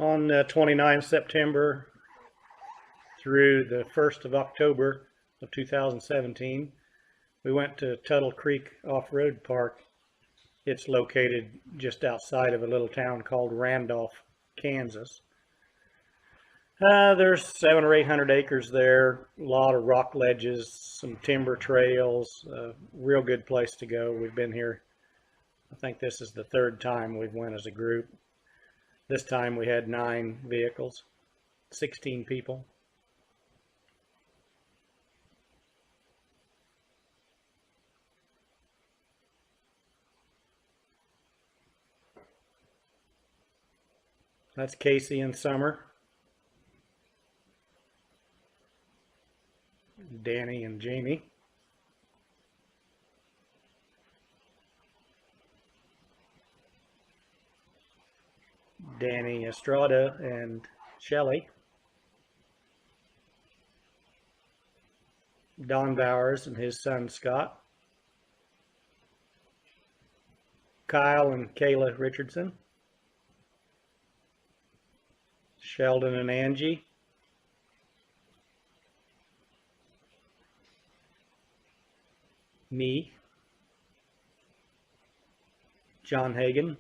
On 29 September through the 1st of October of 2017, we went to Tuttle Creek Off-Road Park. It's located just outside of a little town called Randolph, Kansas. There's 700 or 800 acres there, a lot of rock ledges, some timber trails, a real good place to go. We've been here, I think this is the third time we've went as a group. This time we had 9 vehicles, 16 people. That's Casey and Summer, Danny and Jamie. Danny Estrada and Shelley. Don Bowers and his son Scott. Kyle and Kayla Richardson. Sheldon and Angie. Me. John Hagan.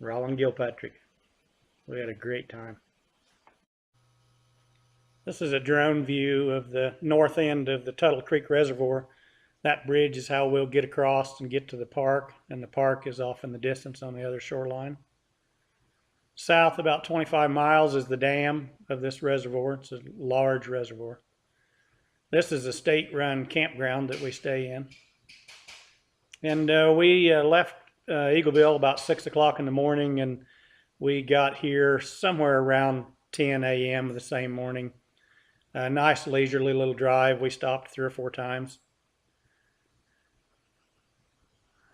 Roland Gilpatrick. We had a great time. This is a drone view of the north end of the Tuttle Creek Reservoir. That bridge is how we'll get across and get to the park, and the park is off in the distance on the other shoreline. South about 25 miles is the dam of this reservoir. It's a large reservoir. This is a state-run campground that we stay in. And we left Eagleville about 6 o'clock in the morning, and we got here somewhere around 10 a.m. the same morning. A nice leisurely little drive. We stopped 3 or 4 times.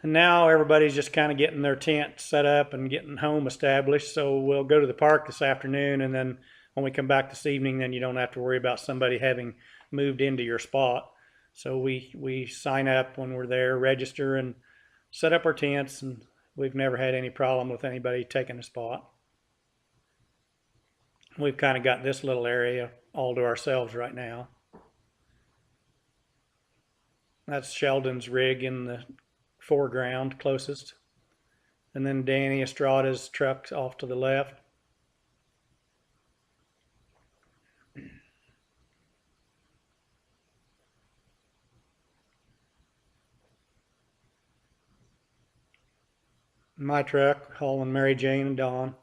And now everybody's just kind of getting their tent set up and getting home established. So we'll go to the park this afternoon, and then when we come back this evening, then you don't have to worry about somebody having moved into your spot. So we sign up when we're there, register, and set up our tents, and we've never had any problem with anybody taking a spot. We've kind of got this little area all to ourselves right now. That's Sheldon's rig in the foreground closest, and then Danny Estrada's truck off to the left. My truck hauling Mary Jane and Dawn.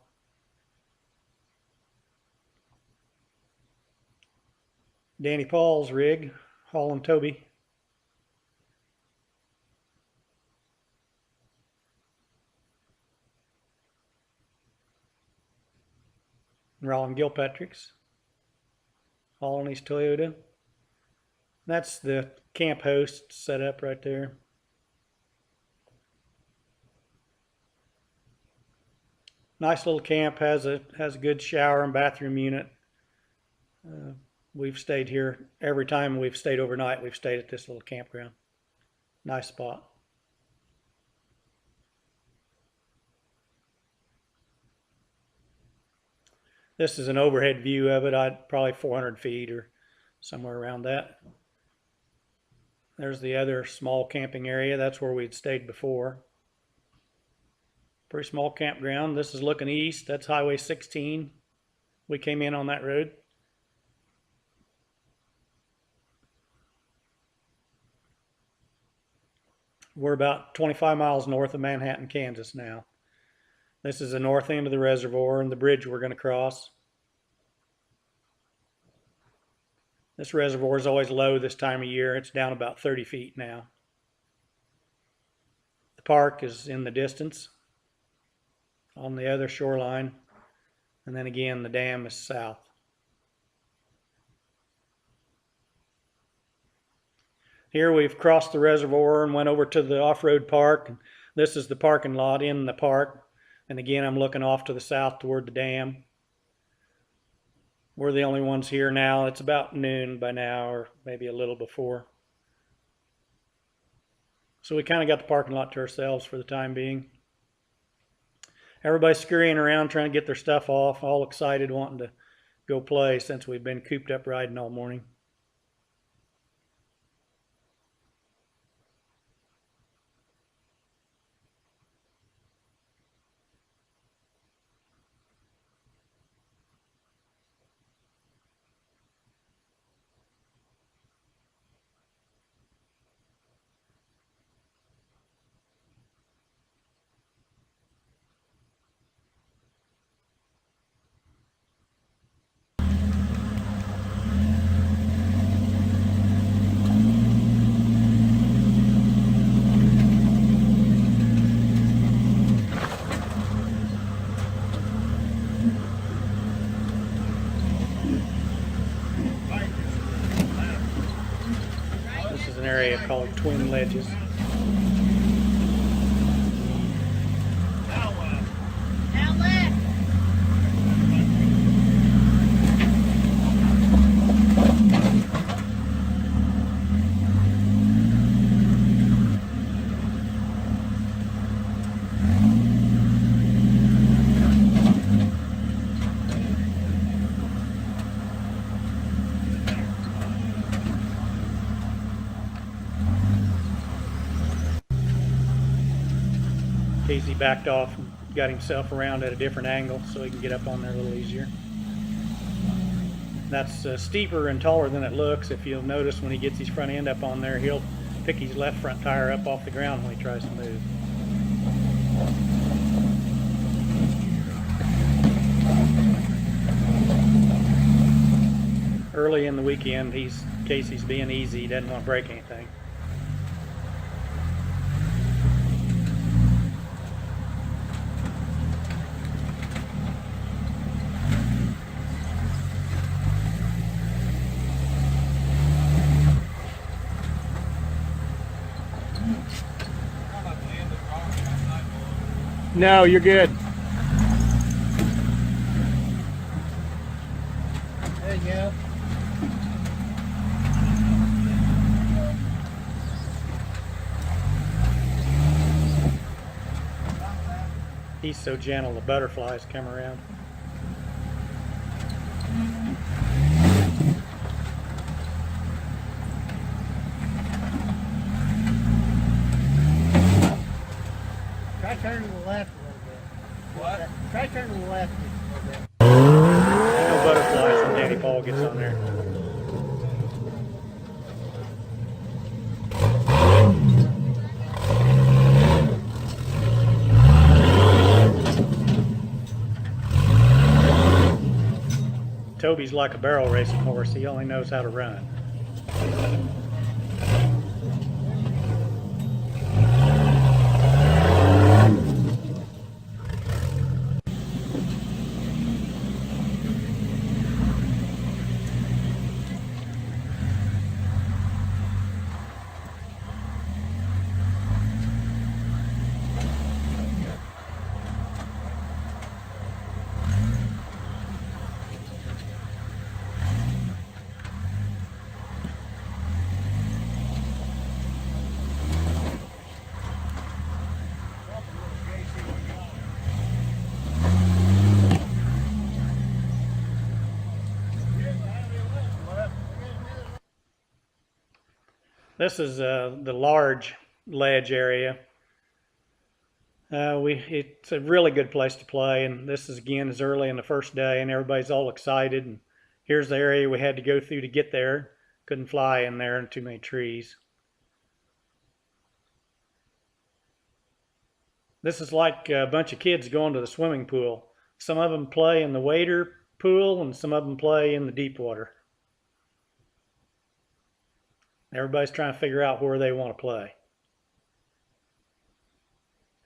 Danny Paul's rig hauling Toby. Roland Gilpatrick's hauling his Toyota. That's the camp host set up right there. Nice little camp, has a good shower and bathroom unit. We've stayed here every time we've stayed overnight. We've stayed at this little campground. Nice spot. This is an overhead view of it. Probably 400 feet or somewhere around that. There's the other small camping area. That's where we'd stayed before. Pretty small campground. This is looking east. That's Highway 16. We came in on that road. We're about 25 miles north of Manhattan, Kansas now. This is the north end of the reservoir and the bridge we're going to cross. This reservoir is always low this time of year. It's down about 30 feet now. The park is in the distance on the other shoreline. And then again, the dam is south. Here we've crossed the reservoir and went over to the off-road park. This is the parking lot in the park. And again, I'm looking off to the south toward the dam. We're the only ones here now. It's about noon by now, or maybe a little before. So we kind of got the parking lot to ourselves for the time being. Everybody's scurrying around trying to get their stuff off, all excited, wanting to go play since we've been cooped up riding all morning. This is an area called Twin Ledges. Casey backed off and got himself around at a different angle so he can get up on there a little easier. That's steeper and taller than it looks. If you'll notice, when he gets his front end up on there, he'll pick his left front tire up off the ground when he tries to move. Early in the weekend, Casey's being easy. He doesn't want to break anything. No, you're good. There you go. He's so gentle, the butterflies come around. Try turning to the left a little bit. What? Try turning to the left a little bit. No butterflies when Danny Paul gets on there. Toby's like a barrel racing horse. He only knows how to run. This is the large ledge area. It's a really good place to play, and this is early in the first day, and everybody's all excited. And here's the area we had to go through to get there. Couldn't fly in there, and too many trees. This is like a bunch of kids going to the swimming pool. Some of them play in the wader pool, and some of them play in the deep water. Everybody's trying to figure out where they want to play.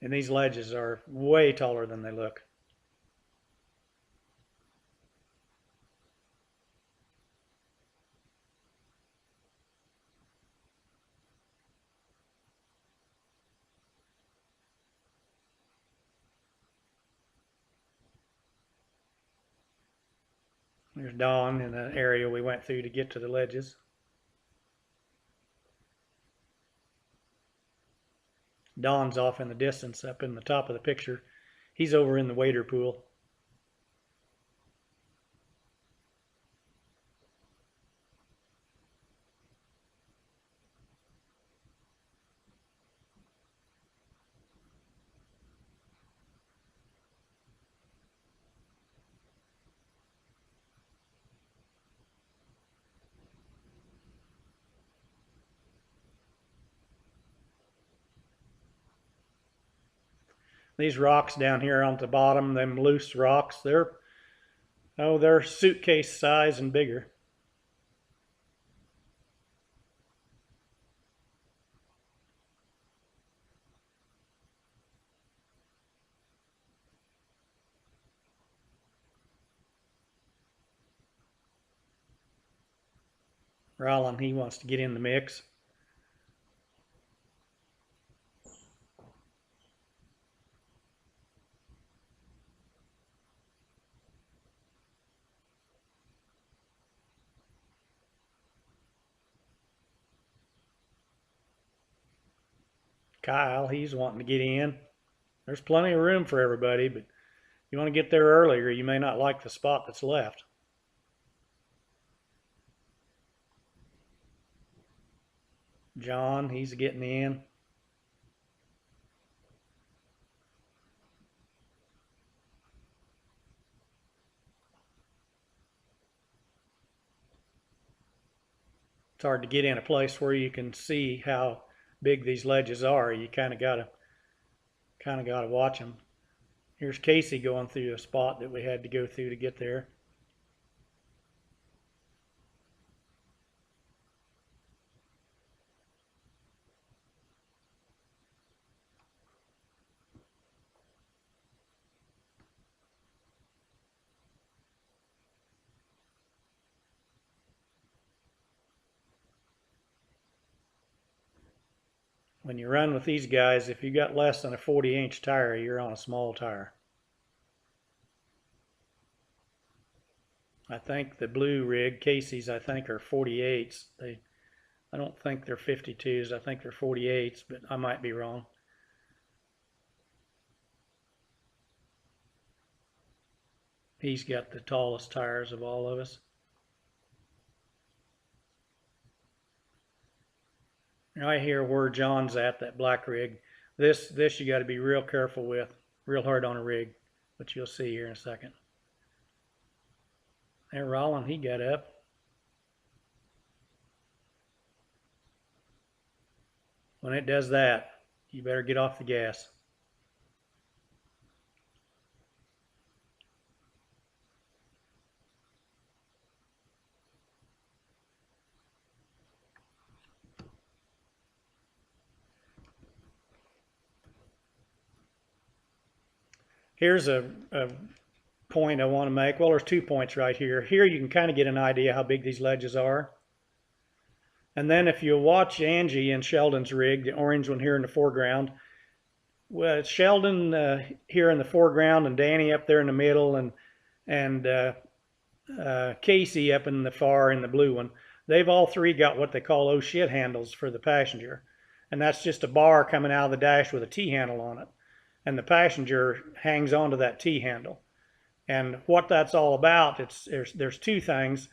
And these ledges are way taller than they look. There's Dawn in the area we went through to get to the ledges. Don's off in the distance up in the top of the picture. He's over in the wader pool. These rocks down here on the bottom, them loose rocks, they're suitcase size and bigger. Rollin, he wants to get in the mix. Kyle, he's wanting to get in. There's plenty of room for everybody, but you want to get there earlier, you may not like the spot that's left. John, he's getting in. It's hard to get in a place where you can see how big these ledges are. You kind of gotta watch them. Here's Casey going through a spot that we had to go through to get there. When you run with these guys, if you got less than a 40-inch tire, you're on a small tire. I think the blue rig, Casey's, I think are 48s. I don't think they're 52s. I think they're 48s, but I might be wrong. He's got the tallest tires of all of us. Right here where John's at, that black rig. This you got to be real careful with, real hard on a rig, which you'll see here in a second. There, Rollin, he got up. When it does that, you better get off the gas. Here's a point I want to make. Well, there's 2 points right here. Here you can kind of get an idea how big these ledges are. And then if you watch Angie and Sheldon's rig, the orange one here in the foreground, well, it's Sheldon here in the foreground and Danny up there in the middle and Casey up in the far in the blue one. They've all three got what they call oh shit handles for the passenger. And that's just a bar coming out of the dash with a T-handle on it. And the passenger hangs onto that T-handle. And what that's all about, there's 2 things.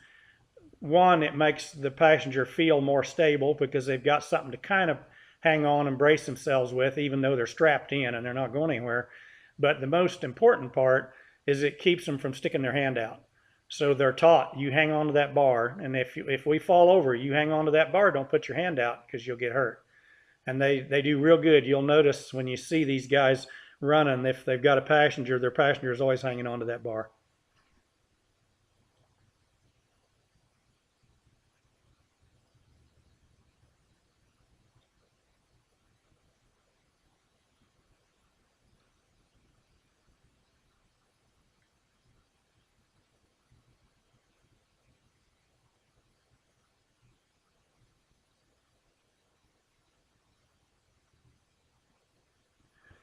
One, it makes the passenger feel more stable because they've got something to kind of hang on and brace themselves with, even though they're strapped in and they're not going anywhere. But the most important part is it keeps them from sticking their hand out. So they're taught, you hang on to that bar, and if we fall over, you hang on to that bar, don't put your hand out because you'll get hurt. And they do real good. You'll notice when you see these guys running, if they've got a passenger, their passenger is always hanging onto that bar.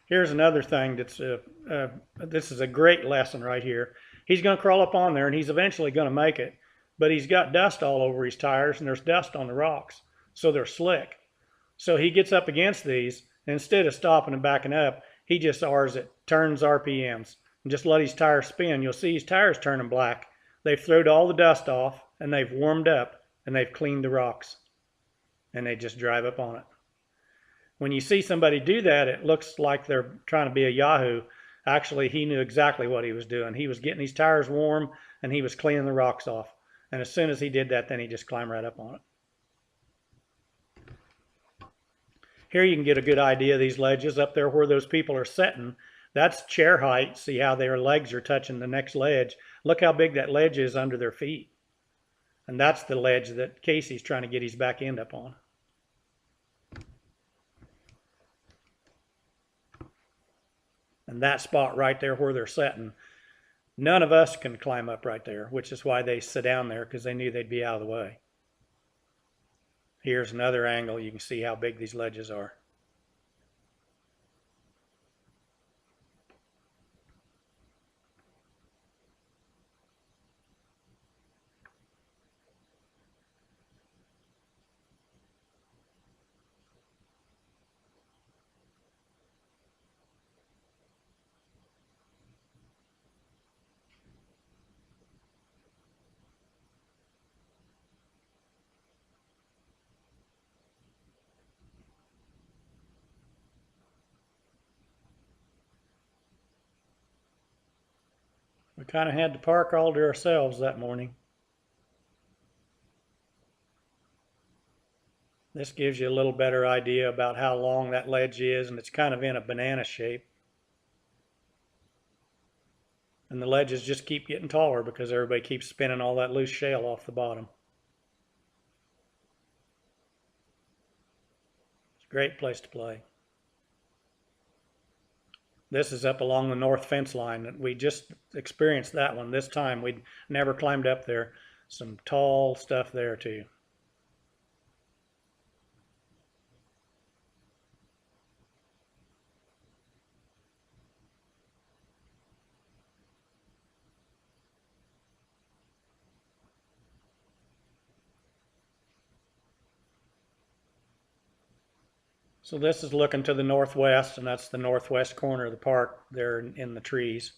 Here's another thing this is a great lesson right here. He's going to crawl up on there and he's eventually going to make it, but he's got dust all over his tires and there's dust on the rocks, so they're slick. So he gets up against these And instead of stopping and backing up, he just R's it, turns RPMs, and just let his tires spin. You'll see his tires turning black. They've thrown all the dust off, and they've warmed up, and they've cleaned the rocks, and they just drive up on it. When you see somebody do that, it looks like they're trying to be a Yahoo. Actually, he knew exactly what he was doing. He was getting his tires warm, and he was cleaning the rocks off. And as soon as he did that, then he just climbed right up on it. Here you can get a good idea of these ledges up there where those people are sitting. That's chair height. See how their legs are touching the next ledge. Look how big that ledge is under their feet. And that's the ledge that Casey's trying to get his back end up on. And that spot right there where they're sitting, none of us can climb up right there, which is why they sit down there, because they knew they'd be out of the way. Here's another angle. You can see how big these ledges are. We kind of had the park all to ourselves that morning. This gives you a little better idea about how long that ledge is, and it's kind of in a banana shape. And the ledges just keep getting taller because everybody keeps spinning all that loose shale off the bottom. It's a great place to play. This is up along the north fence line. We just experienced that one this time. We'd never climbed up there. Some tall stuff there too. So this is looking to the northwest, and that's the northwest corner of the park there in the trees.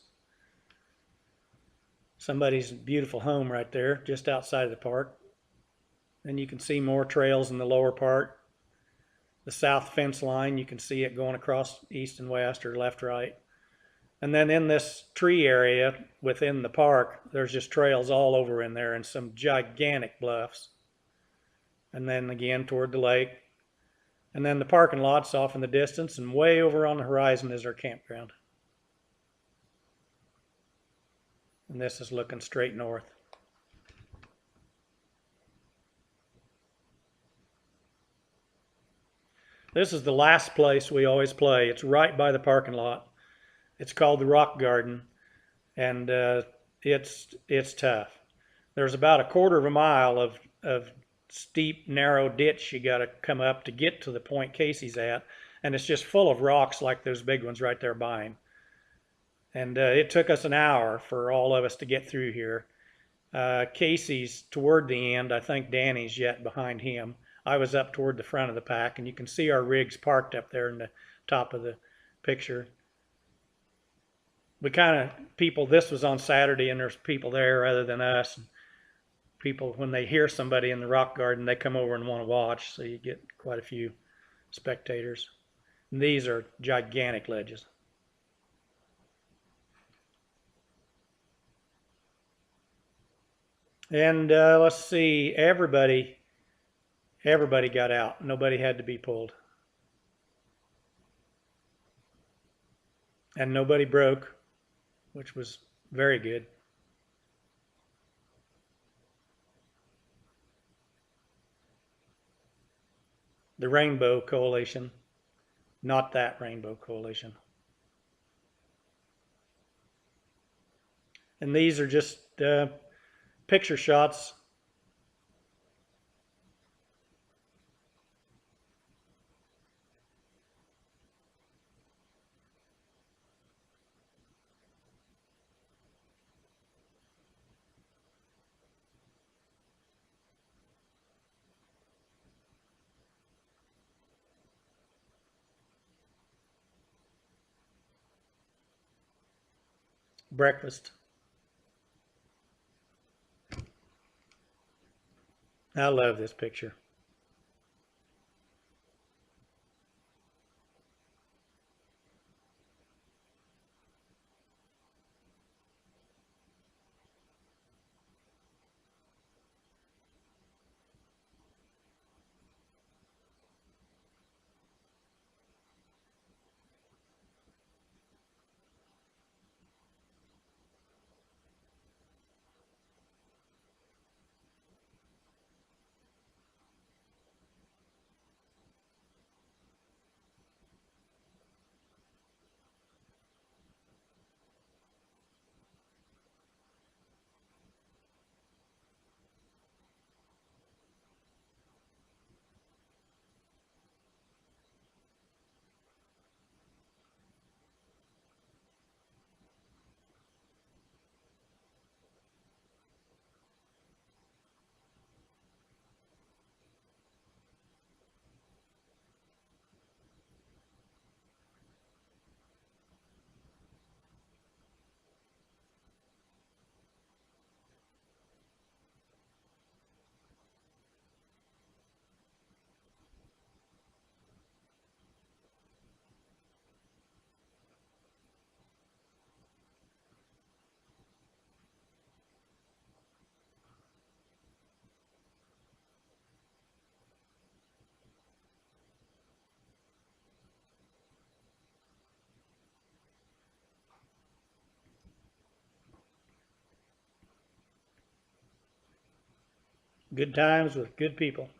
Somebody's beautiful home right there, just outside of the park. Then you can see more trails in the lower part. The south fence line, you can see it going across east and west or left, right. And then in this tree area within the park, there's just trails all over in there and some gigantic bluffs. And then again toward the lake. And then the parking lot's off in the distance, and way over on the horizon is our campground. And this is looking straight north. This is the last place we always play. It's right by the parking lot. It's called the Rock Garden, and it's tough. There's about a quarter of a mile of steep, narrow ditch you got to come up to get to the point Casey's at, and it's just full of rocks like those big ones right there by him. And it took us an hour for all of us to get through here. Casey's toward the end. I think Danny's yet behind him. I was up toward the front of the pack, and you can see our rigs parked up there in the top of the picture. We kind of, people, this was on Saturday, and there's people there other than us. People, when they hear somebody in the rock garden, they come over and want to watch, so you get quite a few spectators. And these are gigantic ledges. And let's see, everybody got out. Nobody had to be pulled. And nobody broke, which was very good. The Rainbow Coalition, not that Rainbow Coalition. And these are just picture shots. breakfast. I love this picture. Good times with good people.